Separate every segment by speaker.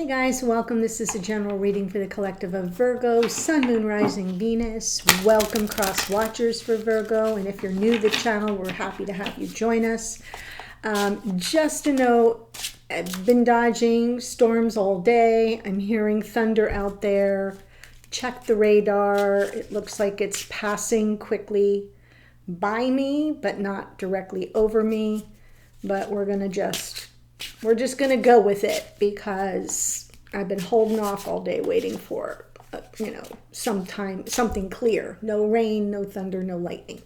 Speaker 1: Hey guys, welcome. This is a general reading for the collective of Virgo, Sun, Moon, Rising, Venus. Welcome cross watchers for Virgo. And if you're new to the channel, we're happy to have you join us. Just a note, I've been dodging storms all day. I'm hearing thunder out there. Check the radar. It looks like it's passing quickly by me, but not directly over me. But we're just going to go with it because I've been holding off all day waiting for, something clear. No rain, no thunder, no lightning.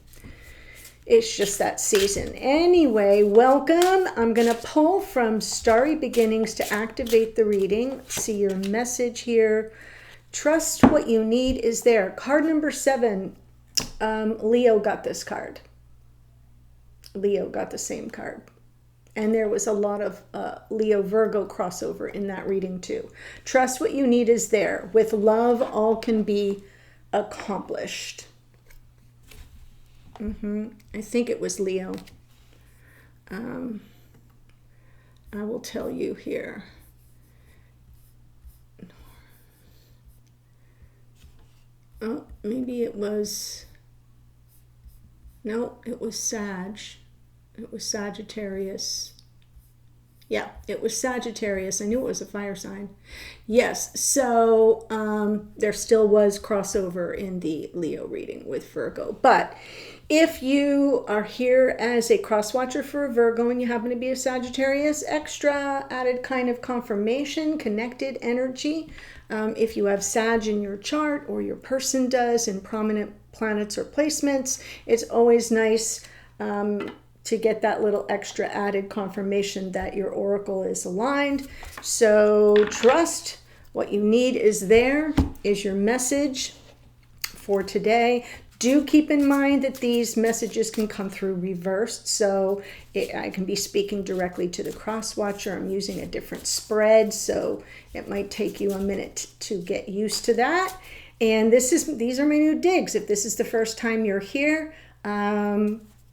Speaker 1: It's just that season. Anyway, welcome. I'm going to pull from Starry Beginnings to activate the reading. Let's see your message here. Trust what you need is there. Card number 7. Leo got this card. Leo got the same card. And there was a lot of Leo-Virgo crossover in that reading too. Trust what you need is there. With love, all can be accomplished. I think it was Leo. I will tell you here. Oh, maybe it was... No, it was Sag. It was Sagittarius. Yeah, it was Sagittarius. I knew it was a fire sign. Yes, so there still was crossover in the Leo reading with Virgo. But if you are here as a cross-watcher for a Virgo and you happen to be a Sagittarius, extra added kind of confirmation, connected energy. If you have Sag in your chart or your person does in prominent planets or placements, it's always nice to get that little extra added confirmation that your oracle is aligned. So trust what you need is there, is your message for today. Do keep in mind that these messages can come through reversed. So I can be speaking directly to the cross watcher. I'm using a different spread, so it might take you a minute to get used to that. And these are my new digs. If this is the first time you're here,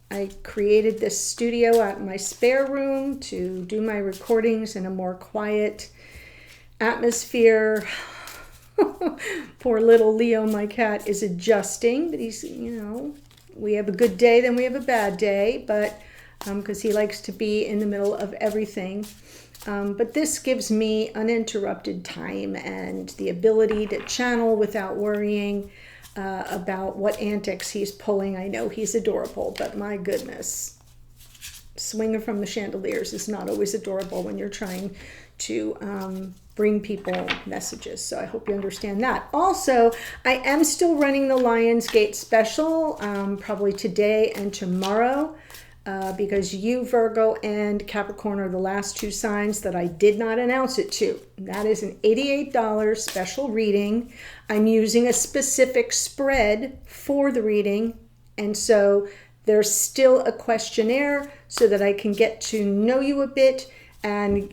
Speaker 1: I created this studio out in my spare room to do my recordings in a more quiet atmosphere. Poor little Leo, my cat, is adjusting, but he's, we have a good day, then we have a bad day, but because he likes to be in the middle of everything. But this gives me uninterrupted time and the ability to channel without worrying about what antics he's pulling. I know he's adorable, but my goodness, swinging from the chandeliers is not always adorable when you're trying to bring people messages. So I hope you understand that. Also, I am still running the Lionsgate special, probably today and tomorrow, because you, Virgo, and Capricorn are the last two signs that I did not announce it to. That is an $88 special reading. I'm using a specific spread for the reading, and so there's still a questionnaire so that I can get to know you a bit, and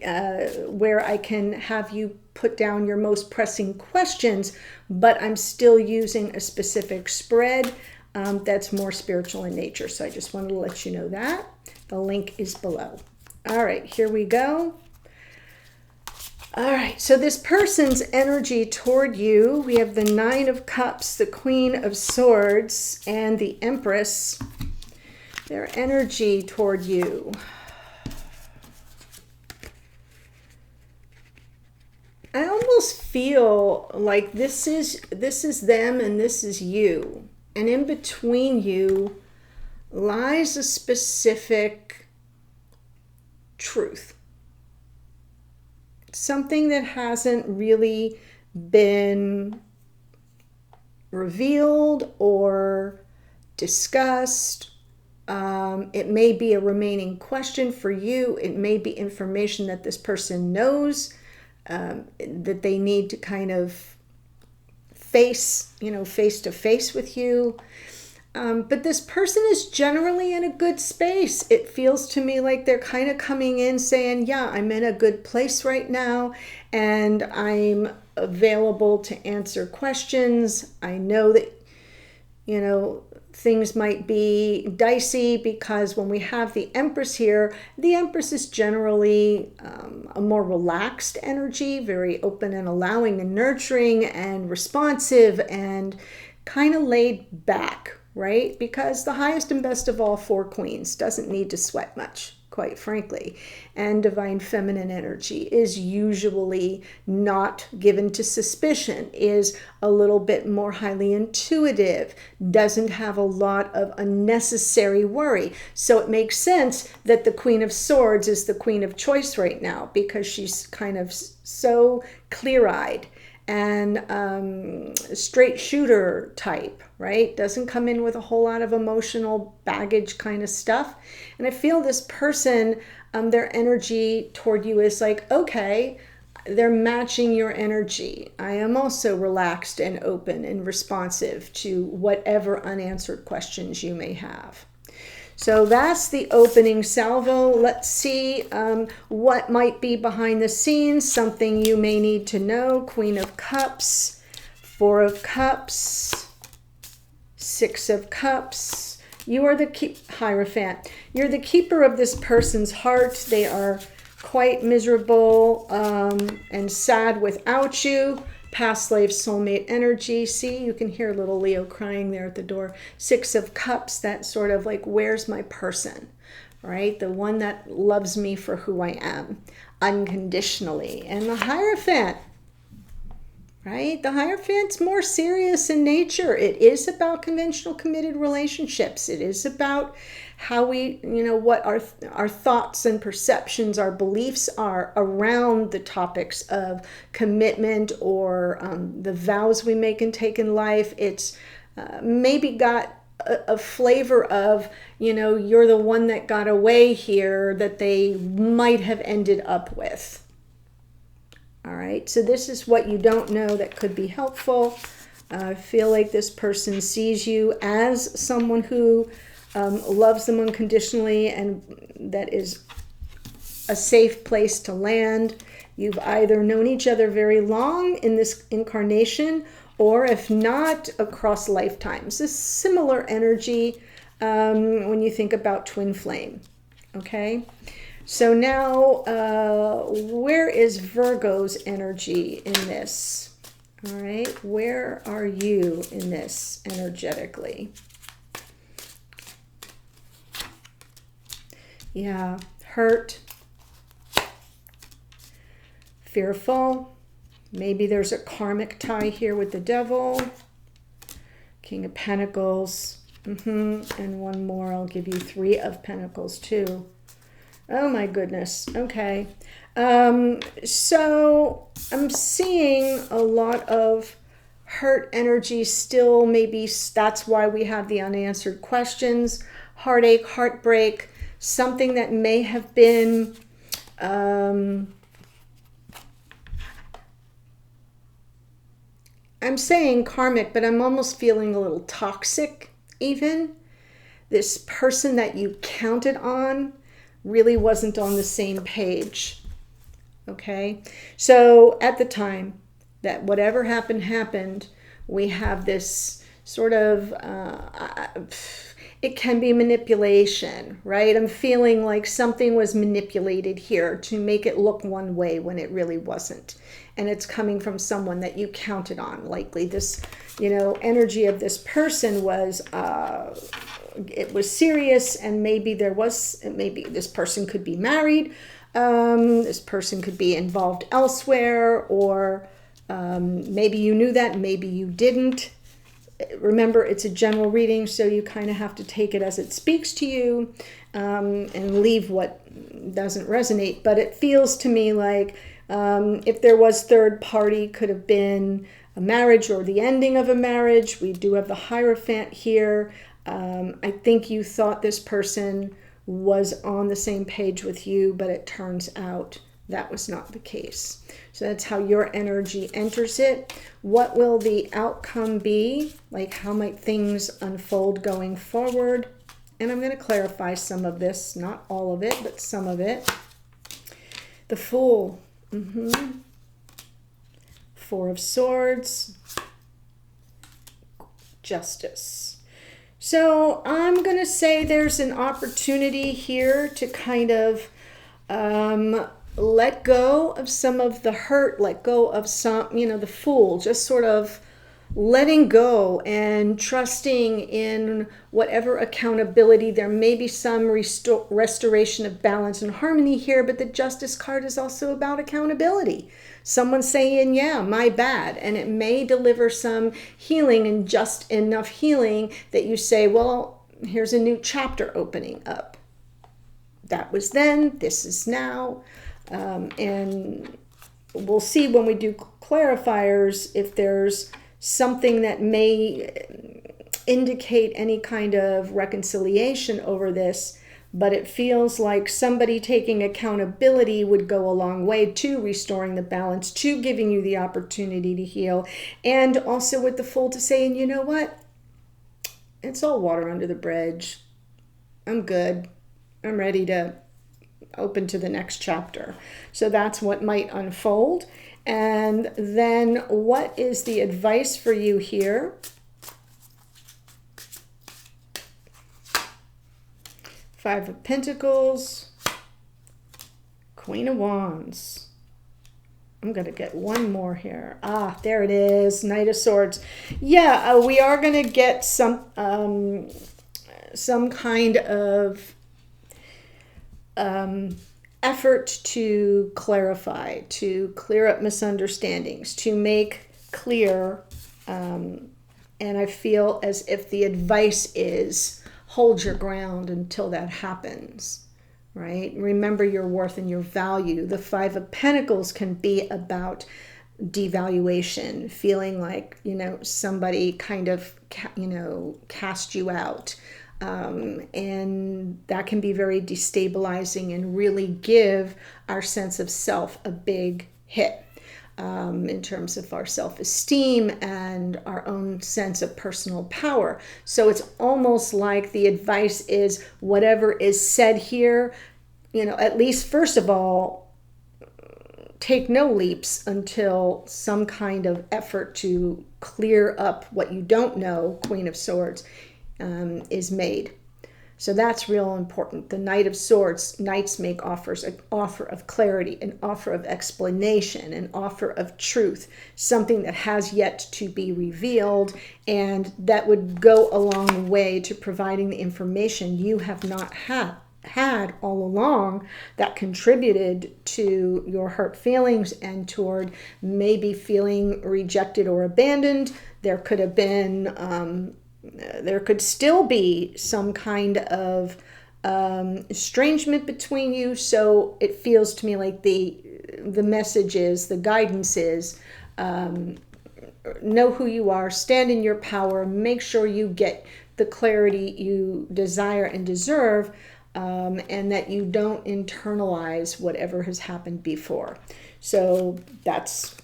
Speaker 1: where I can have you put down your most pressing questions, but I'm still using a specific spread that's more spiritual in nature. So I just wanted to let you know that. The link is below. All right, here we go. All right, so this person's energy toward you, we have the 9 of Cups, the Queen of Swords, and the Empress. Their energy toward you. I almost feel like this is them and this is you. And in between you lies a specific truth. Something that hasn't really been revealed or discussed. It may be a remaining question for you. It may be information that this person knows that they need to kind of face to face with you. But this person is generally in a good space. It feels to me like they're kind of coming in saying, yeah, I'm in a good place right now and I'm available to answer questions. I know that you know, things might be dicey because when we have the Empress here, the Empress is generally a more relaxed energy, very open and allowing and nurturing and responsive and kind of laid back, right? Because the highest and best of all four queens doesn't need to sweat much, quite frankly. And divine feminine energy is usually not given to suspicion, is a little bit more highly intuitive, doesn't have a lot of unnecessary worry. So it makes sense that the Queen of Swords is the queen of choice right now, because she's kind of so clear-eyed and straight shooter type, right? Doesn't come in with a whole lot of emotional baggage kind of stuff. And I feel this person, their energy toward you is like, okay, they're matching your energy. I am also relaxed and open and responsive to whatever unanswered questions you may have. So that's the opening salvo. Let's see what might be behind the scenes, something you may need to know. Queen of Cups, Four of Cups, Six of Cups. You are the Hierophant. You're the keeper of this person's heart. They are quite miserable and sad without you. Past slave soulmate energy. See, you can hear little Leo crying there at the door. Six of Cups, that sort of like, where's my person, right? The one that loves me for who I am unconditionally. And the Hierophant, right? The Hierophant's more serious in nature. It is about conventional committed relationships. It is about how we, you know, what our thoughts and perceptions, our beliefs are around the topics of commitment or the vows we make and take in life. It's maybe got a flavor of, you know, you're the one that got away here that they might have ended up with. All right, so this is what you don't know that could be helpful. I feel like this person sees you as someone who loves them unconditionally and that is a safe place to land. You've either known each other very long in this incarnation, or if not, across lifetimes. This similar energy when you think about twin flame, okay? So now, where is Virgo's energy in this? All right, where are you in this energetically? Yeah, hurt, fearful. Maybe there's a karmic tie here with the Devil. King of Pentacles. And one more. I'll give you Three of Pentacles too. Oh my goodness. Okay. So I'm seeing a lot of hurt energy still. Maybe that's why we have the unanswered questions. Heartache, heartbreak, something that may have been I'm saying karmic, but I'm almost feeling a little toxic even. This person that you counted on really wasn't on the same page, okay? So at the time that whatever happened, we have this sort of, it can be manipulation, right? I'm feeling like something was manipulated here to make it look one way when it really wasn't. And it's coming from someone that you counted on. Likely this, you know, energy of this person was, it was serious, and maybe this person could be married. This person could be involved elsewhere, or maybe you knew that, maybe you didn't. Remember, it's a general reading, so you kind of have to take it as it speaks to you and leave what doesn't resonate. But it feels to me like if there was third party, could have been a marriage or the ending of a marriage. We do have the Hierophant here. I think you thought this person was on the same page with you, but it turns out that was not the case. So that's how your energy enters it. What will the outcome be? Like, how might things unfold going forward? And I'm going to clarify some of this, not all of it, but some of it. The Fool. Four of Swords. Justice. So I'm going to say there's an opportunity here to kind of let go of some of the hurt, let go of some, the Fool, just sort of letting go and trusting in whatever accountability. There may be some restoration of balance and harmony here, but the Justice card is also about accountability. Someone saying, yeah, my bad. And it may deliver some healing, and just enough healing that you say, well, here's a new chapter opening up. That was then, this is now. And we'll see when we do clarifiers if there's something that may indicate any kind of reconciliation over this, but it feels like somebody taking accountability would go a long way to restoring the balance, to giving you the opportunity to heal, and also with the Fool to say, and you know what? It's all water under the bridge. I'm good. I'm ready to open to the next chapter. So that's what might unfold. And then what is the advice for you here? Five of Pentacles, Queen of Wands. I'm going to get one more here. Ah, there it is, Knight of Swords. Yeah, we are going to get some kind of effort to clarify, to clear up misunderstandings, to make clear, and I feel as if the advice is hold your ground until that happens, right? Remember your worth and your value. The Five of Pentacles can be about devaluation, feeling like, somebody kind of, cast you out. And that can be very destabilizing and really give our sense of self a big hit in terms of our self-esteem and our own sense of personal power. So it's almost like the advice is whatever is said here, at least first of all, take no leaps until some kind of effort to clear up what you don't know, Queen of Swords, is made. So that's real important. The Knight of Swords, knights make offers, an offer of clarity, an offer of explanation, an offer of truth, something that has yet to be revealed, and that would go a long way to providing the information you have not had all along that contributed to your hurt feelings and toward maybe feeling rejected or abandoned. There could have been there could still be some kind of estrangement between you. So it feels to me like the message is, the guidance is, know who you are, stand in your power, make sure you get the clarity you desire and deserve, and that you don't internalize whatever has happened before. So that's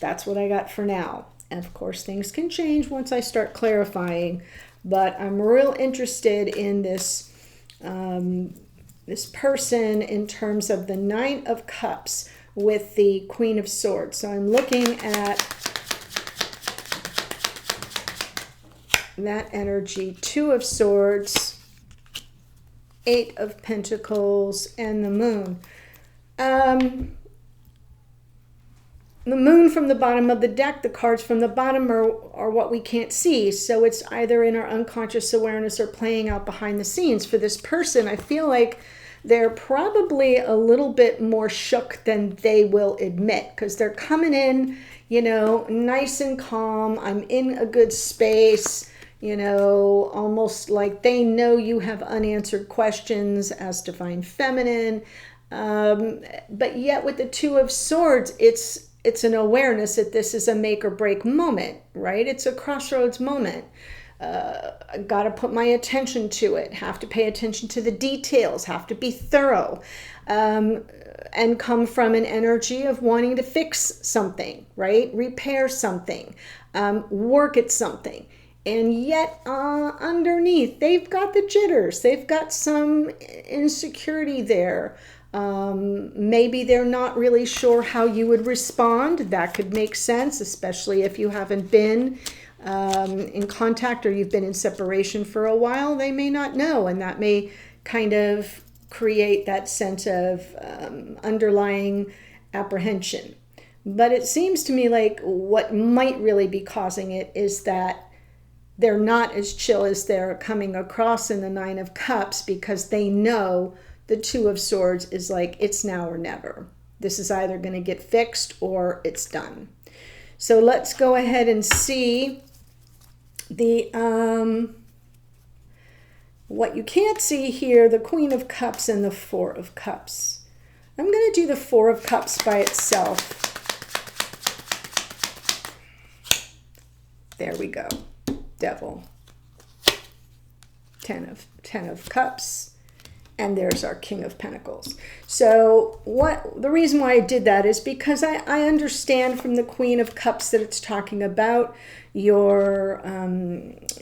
Speaker 1: what I got for now. And of course, things can change once I start clarifying, but I'm real interested in this this person in terms of the Nine of Cups with the Queen of Swords. So I'm looking at that energy. Two of Swords, Eight of Pentacles, and the Moon. The Moon from the bottom of the deck, the cards from the bottom are what we can't see. So it's either in our unconscious awareness or playing out behind the scenes. For this person, I feel like they're probably a little bit more shook than they will admit, because they're coming in, nice and calm. I'm in a good space, almost like they know you have unanswered questions as Divine Feminine. But yet with the Two of Swords, it's an awareness that this is a make or break moment, right? It's a crossroads moment. I got to put my attention to it, have to pay attention to the details, have to be thorough, and come from an energy of wanting to fix something, right? Repair something, work at something. And yet underneath, they've got the jitters. They've got some insecurity there. Maybe they're not really sure how you would respond. That could make sense, especially if you haven't been in contact, or you've been in separation for a while, they may not know, and that may kind of create that sense of underlying apprehension. But it seems to me like what might really be causing it is that they're not as chill as they're coming across in the Nine of Cups, because they know the Two of Swords is like, it's now or never. This is either going to get fixed or it's done. So let's go ahead and see the what you can't see here, the Queen of Cups and the Four of Cups. I'm going to do the Four of Cups by itself. There we go. Devil. Ten of Cups. And there's our King of Pentacles. So the reason why I did that is because I understand from the Queen of Cups that it's talking about your,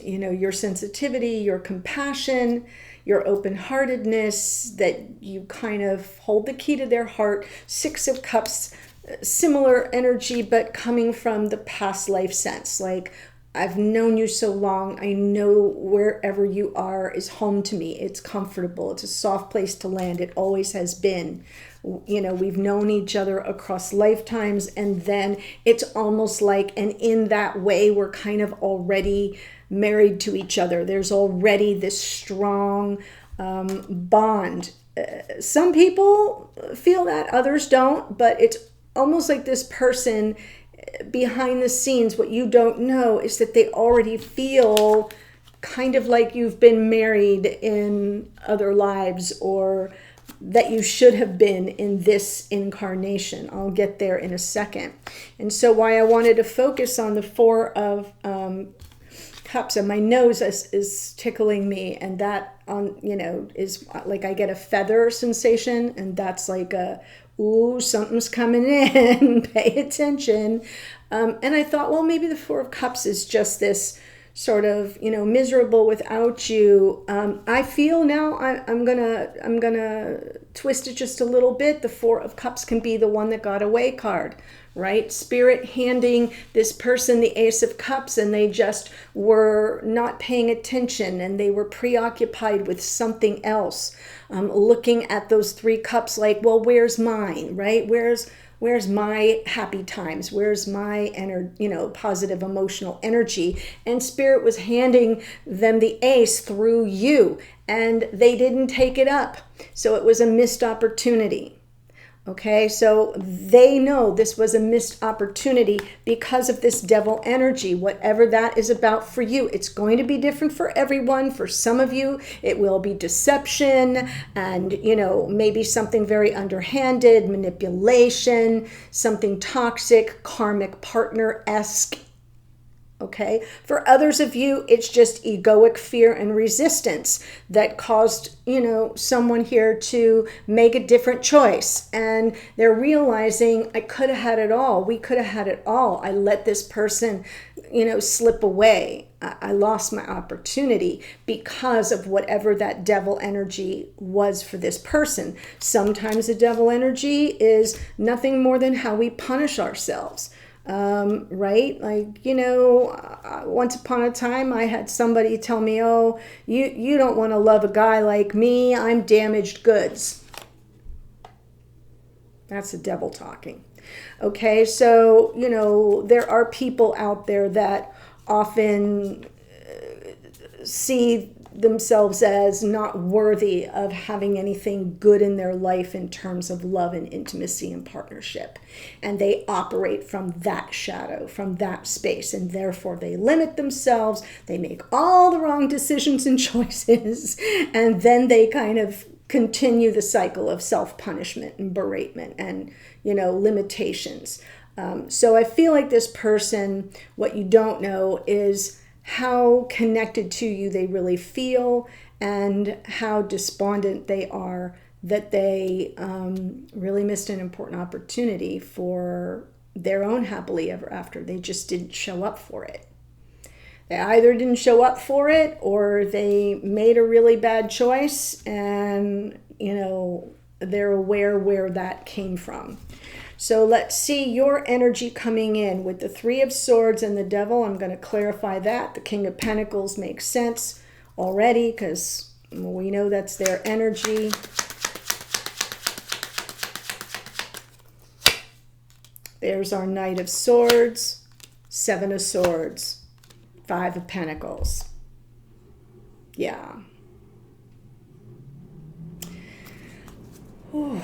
Speaker 1: your sensitivity, your compassion, your open-heartedness, that you kind of hold the key to their heart. Six of Cups, similar energy, but coming from the past life sense. Like, I've known you so long. I know wherever you are is home to me. It's comfortable. It's a soft place to land. It always has been. We've known each other across lifetimes, and then it's almost like, and in that way, we're kind of already married to each other. There's already this strong bond. Some people feel that, others don't, but it's almost like this person behind the scenes, what you don't know is that they already feel kind of like you've been married in other lives, or that you should have been in this incarnation. I'll get there in a second. And so why I wanted to focus on the Four of Cups, and my nose is tickling me, and that is like I get a feather sensation, and that's like a, ooh, something's coming in, pay attention. And I thought, well, maybe the Four of Cups is just this sort of, miserable without you. I feel now I'm gonna twist it just a little bit. The Four of Cups can be the one that got away card, right? Spirit handing this person the Ace of Cups, and they just were not paying attention, and they were preoccupied with something else. Looking at those three cups like, well, where's mine, right? Where's my happy times? Where's my positive emotional energy? And Spirit was handing them the Ace through you, and they didn't take it up. So it was a missed opportunity. Okay, so they know this was a missed opportunity because of this devil energy. Whatever that is about for you, it's going to be different for everyone. For some of you, it will be deception and, maybe something very underhanded, manipulation, something toxic, karmic partner-esque. Okay, for others of you, it's just egoic fear and resistance that caused, someone here to make a different choice. And they're realizing, I could have had it all. We could have had it all. I let this person, slip away. I lost my opportunity because of whatever that devil energy was for this person. Sometimes the devil energy is nothing more than how we punish ourselves. Right? Like, once upon a time I had somebody tell me, oh, you don't want to love a guy like me. I'm damaged goods. That's the devil talking. Okay, so, there are people out there that often see themselves as not worthy of having anything good in their life in terms of love and intimacy and partnership. And they operate from that shadow, from that space, and therefore they limit themselves. They make all the wrong decisions and choices, and then they kind of continue the cycle of self-punishment and beratement and, limitations. So I feel like this person, what you don't know is how connected to you they really feel, and how despondent they are that they really missed an important opportunity for their own happily ever after. They just didn't show up for it. They either didn't show up for it, or they made a really bad choice, and they're aware where that came from. So let's see your energy coming in with the Three of Swords and the Devil. I'm going to clarify that. The King of Pentacles makes sense already because we know that's their energy. There's our Knight of Swords, Seven of Swords, Five of Pentacles. Yeah. Whew.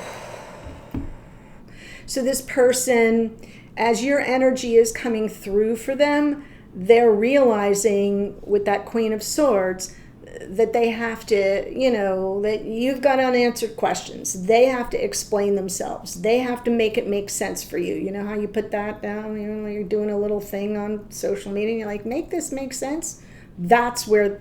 Speaker 1: So this person, as your energy is coming through for them, they're realizing with that Queen of Swords that they have to, you know, that you've got unanswered questions. They have to explain themselves. They have to make it make sense for you. You know how you put that down, you know, you're doing a little thing on social media and you're like, make this make sense. That's where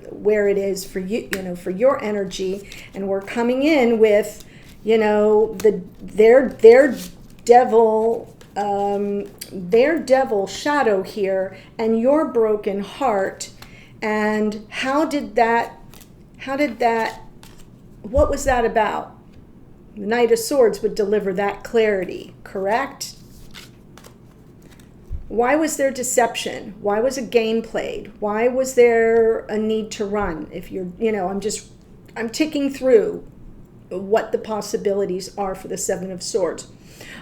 Speaker 1: it is for you, you know, for your energy. And we're coming in with, you know, their devil shadow here and your broken heart. And what was that about? The Knight of Swords would deliver that clarity, correct? Why was there deception? Why was a game played? Why was there a need to run? If you're, you know, I'm ticking through what the possibilities are for the Seven of Swords.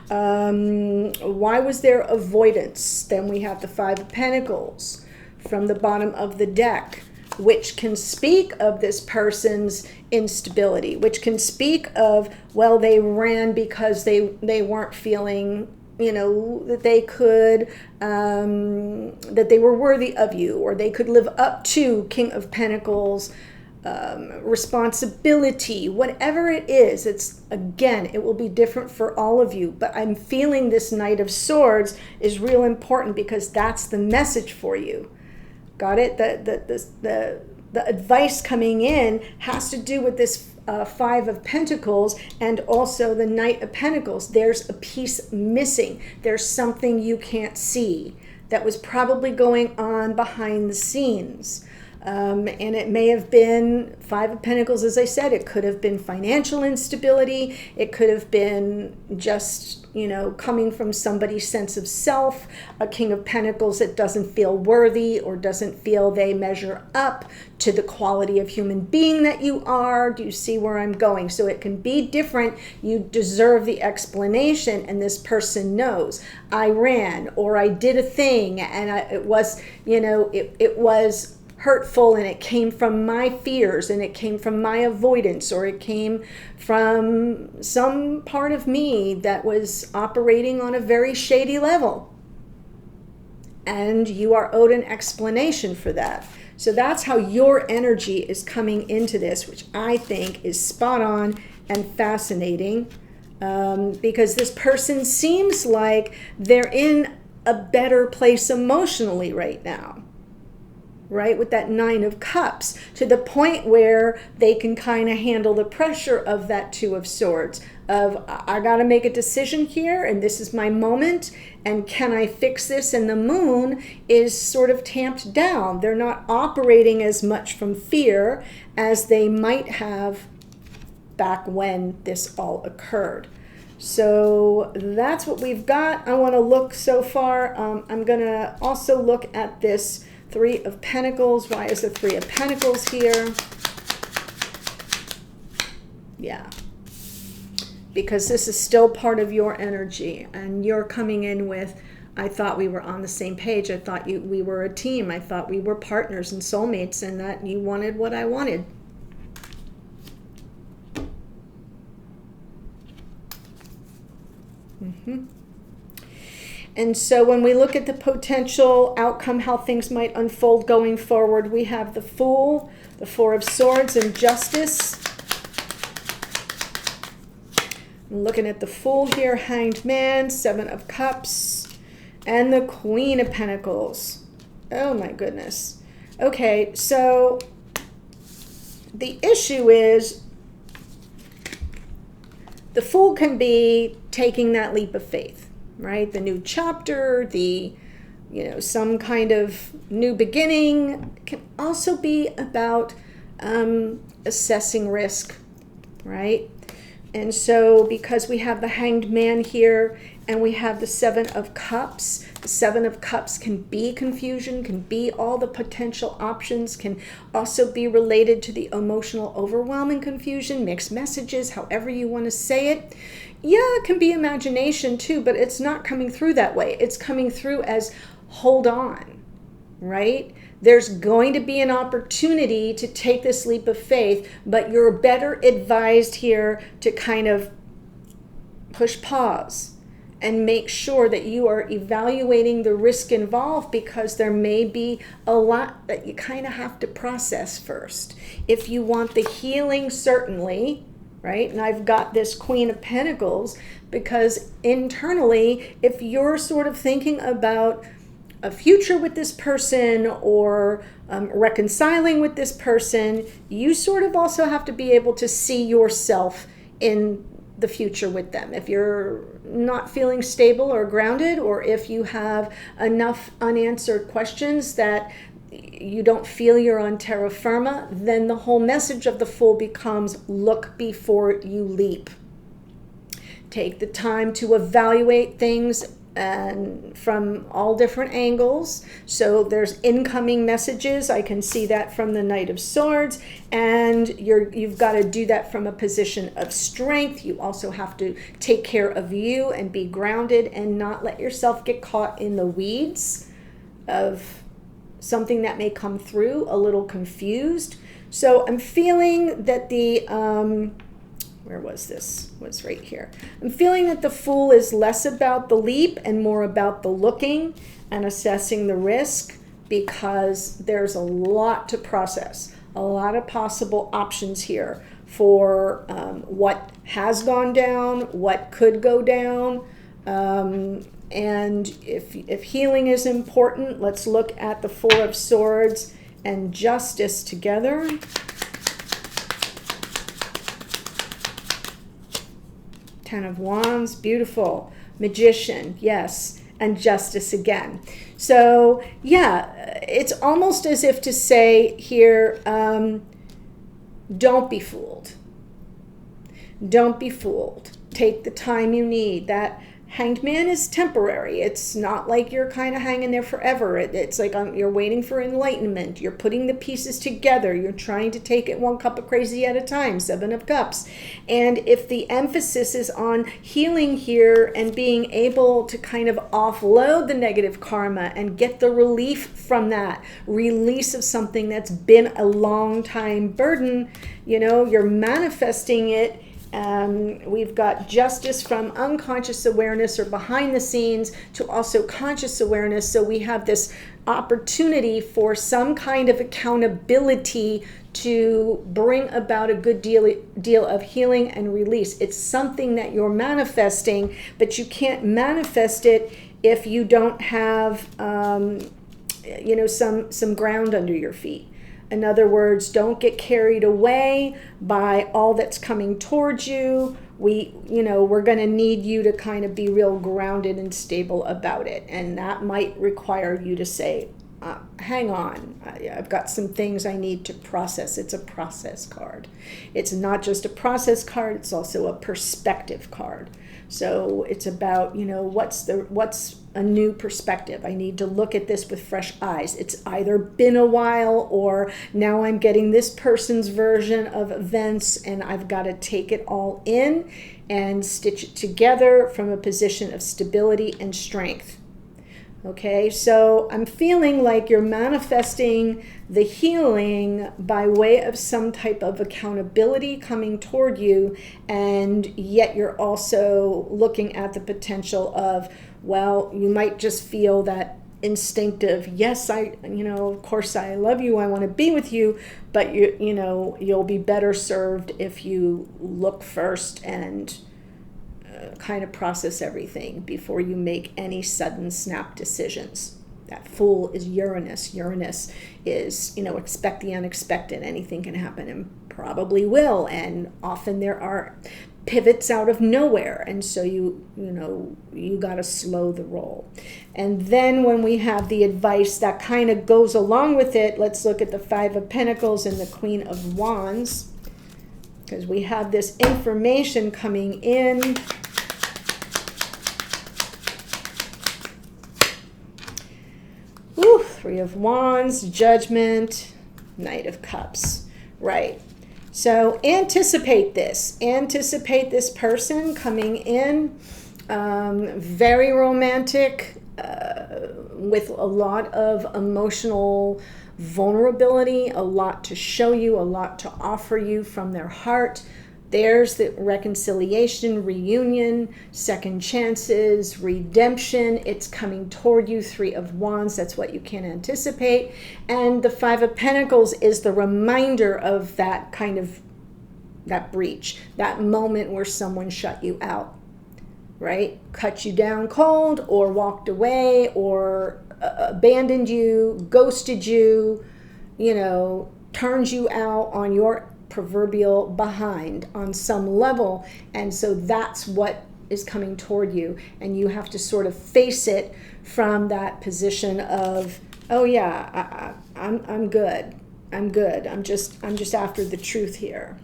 Speaker 1: Why was there avoidance? Then we have the Five of Pentacles from the bottom of the deck, which can speak of this person's instability, which can speak of, well, they ran because they weren't feeling, you know, that they could, that they were worthy of you, or they could live up to King of Pentacles, responsibility, whatever it is. It's, again, it will be different for all of you, but I'm feeling this Knight of Swords is real important because that's the message for you. Got it? The advice coming in has to do with this Five of Pentacles and also the Knight of Pentacles. There's a piece missing. There's something you can't see that was probably going on behind the scenes. And it may have been Five of Pentacles, as I said, it could have been financial instability. It could have been just, you know, coming from somebody's sense of self, a King of Pentacles that doesn't feel worthy or doesn't feel they measure up to the quality of human being that you are. Do you see where I'm going? So it can be different. You deserve the explanation, and this person knows. I ran, or I did a thing, and it was, you know, it was hurtful, and it came from my fears, and it came from my avoidance, or it came from some part of me that was operating on a very shady level. And you are owed an explanation for that. So that's how your energy is coming into this, which I think is spot on and fascinating, because this person seems like they're in a better place emotionally right now. Right, with that Nine of Cups, to the point where they can kind of handle the pressure of that Two of Swords, of I got to make a decision here, and this is my moment, and can I fix this? And the Moon is sort of tamped down. They're not operating as much from fear as they might have back when this all occurred. So that's what we've got. I want to look so far. I'm going to also look at this Three of Pentacles. Why is the Three of Pentacles here? Yeah. Because this is still part of your energy, and you're coming in with, I thought we were on the same page. I thought we were a team. I thought we were partners and soulmates, and that you wanted what I wanted. And so when we look at the potential outcome, how things might unfold going forward, we have the Fool, the Four of Swords, and Justice. I'm looking at the Fool here, Hanged Man, Seven of Cups, and the Queen of Pentacles. Oh my goodness. Okay, so the issue is the Fool can be taking that leap of faith. Right? The new chapter, the, you know, some kind of new beginning. It can also be about assessing risk, right? And so because we have the Hanged Man here, and we have the Seven of Cups. The Seven of Cups can be confusion, can be all the potential options, can also be related to the emotional overwhelm and confusion, mixed messages, however you want to say it. Yeah, it can be imagination too, but it's not coming through that way. It's coming through as hold on, right? There's going to be an opportunity to take this leap of faith, but you're better advised here to kind of push pause and make sure that you are evaluating the risk involved, because there may be a lot that you kind of have to process first. If you want the healing, certainly, right? And I've got this Queen of Pentacles, because internally, if you're sort of thinking about a future with this person or reconciling with this person, you sort of also have to be able to see yourself in the future with them. If you're not feeling stable or grounded, or if you have enough unanswered questions that you don't feel you're on terra firma, then the whole message of the Fool becomes look before you leap. Take the time to evaluate things and from all different angles. So there's incoming messages. I can see that from the Knight of Swords, and you've got to do that from a position of strength. You also have to take care of you and be grounded and not let yourself get caught in the weeds of something that may come through a little confused. So I'm feeling that the where was this? Was right here. I'm feeling that the Fool is less about the leap and more about the looking and assessing the risk, because there's a lot to process, a lot of possible options here for what has gone down, what could go down. And if healing is important, let's look at the Four of Swords and Justice together. Ten of Wands, beautiful. Magician, yes, and Justice again. So yeah, it's almost as if to say here, don't be fooled. Don't be fooled. Take the time you need. That Hanged Man is temporary. It's not like you're kind of hanging there forever. It's like you're waiting for enlightenment. You're putting the pieces together. You're trying to take it one cup of crazy at a time, Seven of Cups. And if the emphasis is on healing here and being able to kind of offload the negative karma and get the relief from that, release of something that's been a long time burden, you know, you're manifesting it. We've got Justice from unconscious awareness or behind the scenes to also conscious awareness. So we have this opportunity for some kind of accountability to bring about a good deal of healing and release. It's something that you're manifesting, but you can't manifest it if you don't have, you know, some ground under your feet. In other words, don't get carried away by all that's coming towards you. We're going to need you to kind of be real grounded and stable about it. And that might require you to say, hang on, I've got some things I need to process. It's a process card. It's not just a process card, it's also a perspective card. So it's about, you know, what's a new perspective. I need to look at this with fresh eyes. It's either been a while or now I'm getting this person's version of events and I've got to take it all in and stitch it together from a position of stability and strength. Okay, so I'm feeling like you're manifesting the healing by way of some type of accountability coming toward you, and yet you're also looking at the potential of, well, you might just feel that instinctive, yes, of course I love you, I want to be with you, but you'll be better served if you look first and kind of process everything before you make any sudden snap decisions. That Fool is Uranus. Uranus is, expect the unexpected. Anything can happen and probably will. And often there are pivots out of nowhere. And so you got to slow the roll. And then when we have the advice that kind of goes along with it, let's look at the Five of Pentacles and the Queen of Wands, because we have this information coming in. Three of Wands, Judgment, Knight of Cups. Right. So anticipate this. Anticipate this person coming in, very romantic, with a lot of emotional vulnerability, a lot to show you, a lot to offer you from their heart. There's the reconciliation, reunion, second chances, redemption. It's coming toward you. Three of Wands, that's what you can anticipate. And the Five of Pentacles is the reminder of that kind of, that breach, that moment where someone shut you out, right? Cut you down cold, or walked away, or abandoned you, ghosted you, turned you out on your proverbial behind on some level. And so that's what is coming toward you, and you have to sort of face it from that position of, oh yeah, I'm good, I'm just after the truth here.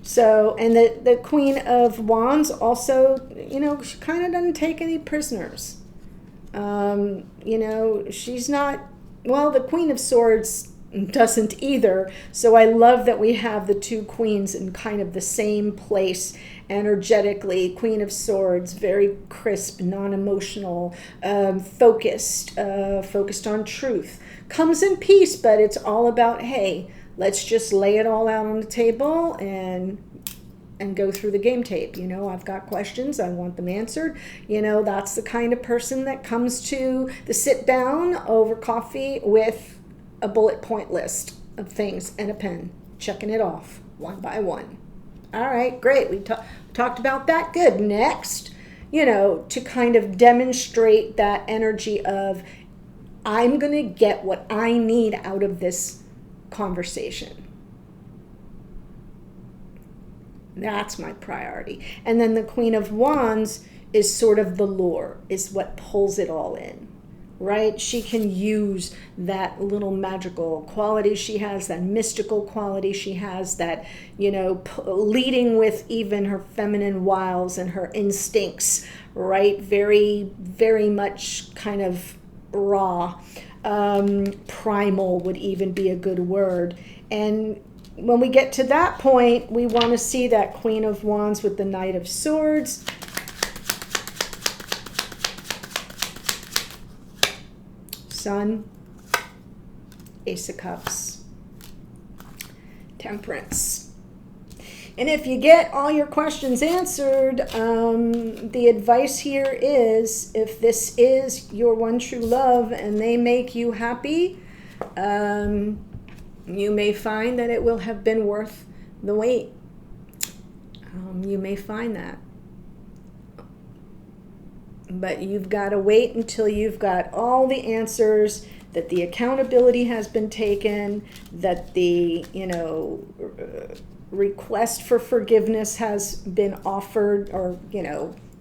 Speaker 1: So, and the Queen of Wands also, she kind of doesn't take any prisoners. She's not, well, the Queen of Swords doesn't either. So I love that we have the two queens in kind of the same place energetically. Queen of Swords, very crisp, non-emotional, focused on truth. Comes in peace, but it's all about, hey, let's just lay it all out on the table and go through the game tape. I've got questions, I want them answered. That's the kind of person that comes to the sit down over coffee with a bullet point list of things and a pen, checking it off one by one. All right, great. We talked about that. Good. Next, to kind of demonstrate that energy of, I'm going to get what I need out of this conversation. That's my priority. And then the Queen of Wands is sort of the lure, is what pulls it all in, right? She can use that little magical quality she has, that mystical quality she has, that, leading with even her feminine wiles and her instincts, right? Very, very much kind of raw. Primal would even be a good word. And when we get to that point, we want to see that Queen of Wands with the Knight of Swords. Sun, Ace of Cups, Temperance. And if you get all your questions answered, the advice here is, if this is your one true love and they make you happy, you may find that it will have been worth the wait. You may find that. But you've got to wait until you've got all the answers, that the accountability has been taken, that the, request for forgiveness has been offered or,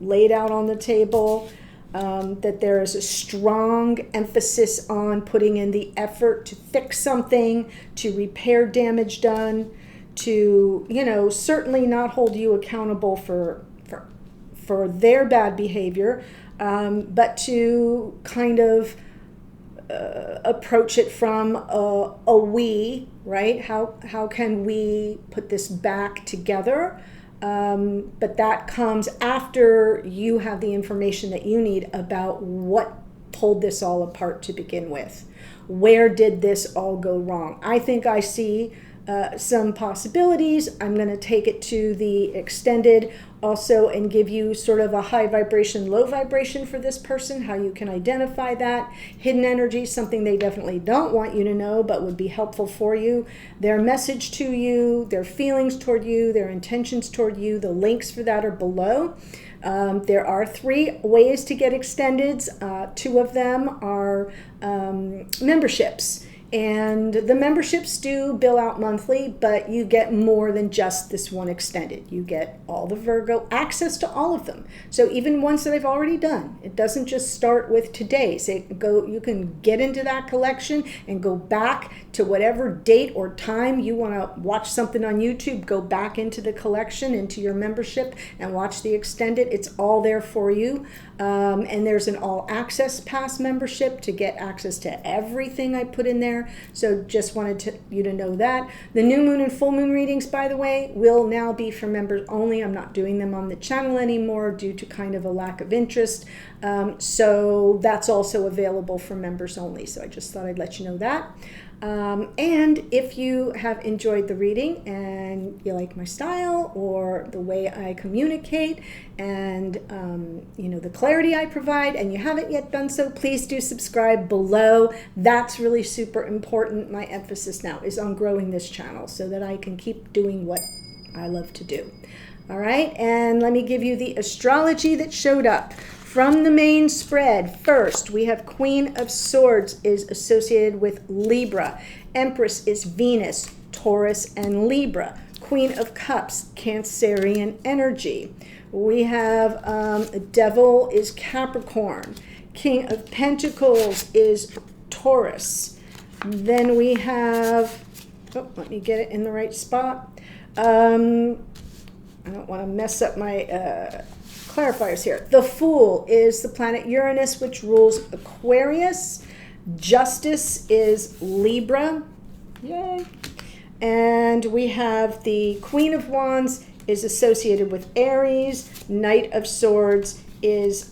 Speaker 1: laid out on the table, that there is a strong emphasis on putting in the effort to fix something, to repair damage done, to, certainly not hold you accountable for their bad behavior, but to kind of approach it from a we, right? How can we put this back together? But that comes after you have the information that you need about what pulled this all apart to begin with. Where did this all go wrong? I think I see some possibilities. I'm going to take it to the extended also and give you sort of a high vibration, low vibration for this person, how you can identify that. Hidden energy, something they definitely don't want you to know, but would be helpful for you. Their message to you, their feelings toward you, their intentions toward you, the links for that are below. There are 3 ways to get extendeds. 2 of them are memberships. And the memberships do bill out monthly, but you get more than just this one extended. You get all the Virgo, access to all of them. So even ones that I've already done, it doesn't just start with today's. You can get into that collection and go back to whatever date or time you want to watch something on YouTube. Go back into the collection, into your membership, and watch the extended. It's all there for you. And there's an all access pass membership to get access to everything I put in there. So just wanted you to know that. The new moon and full moon readings, by the way, will now be for members only. I'm not doing them on the channel anymore due to kind of a lack of interest. So that's also available for members only. So I just thought I'd let you know that. And if you have enjoyed the reading and you like my style or the way I communicate and the clarity I provide, and you haven't yet done so, please do subscribe below. That's really super important. My emphasis now is on growing this channel so that I can keep doing what I love to do. All right, and let me give you the astrology that showed up. From the main spread, first, we have Queen of Swords is associated with Libra. Empress is Venus, Taurus, and Libra. Queen of Cups, Cancerian energy. We have Devil is Capricorn. King of Pentacles is Taurus. Then we have, let me get it in the right spot. I don't want to mess up my clarifiers here. The Fool is the planet Uranus, which rules Aquarius. Justice is Libra. Yay. And we have the Queen of Wands is associated with Aries. Knight of Swords is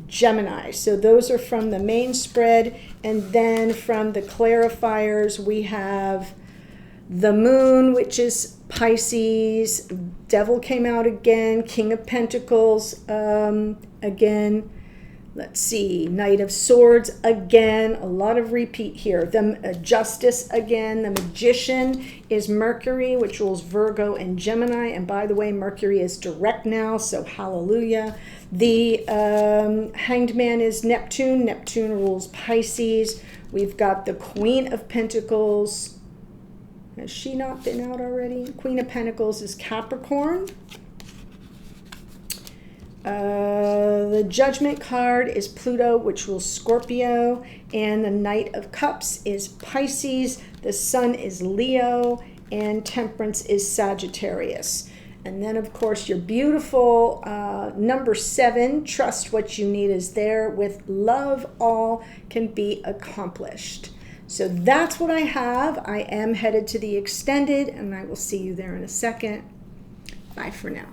Speaker 1: Gemini. So those are from the main spread. And then from the clarifiers, we have the Moon, which is Pisces. Devil came out again. King of Pentacles again. Let's see. Knight of Swords again. A lot of repeat here. The Justice again. The Magician is Mercury, which rules Virgo and Gemini. And by the way, Mercury is direct now, so hallelujah. The Hanged Man is Neptune. Neptune rules Pisces. We've got the Queen of Pentacles. Has she not been out already? Queen of Pentacles is Capricorn. The Judgment card is Pluto, which rules Scorpio. And the Knight of Cups is Pisces. The Sun is Leo. And Temperance is Sagittarius. And then, of course, your beautiful number 7, Trust What You Need is there. With love, all can be accomplished. So that's what I have. I am headed to the extended, and I will see you there in a second. Bye for now.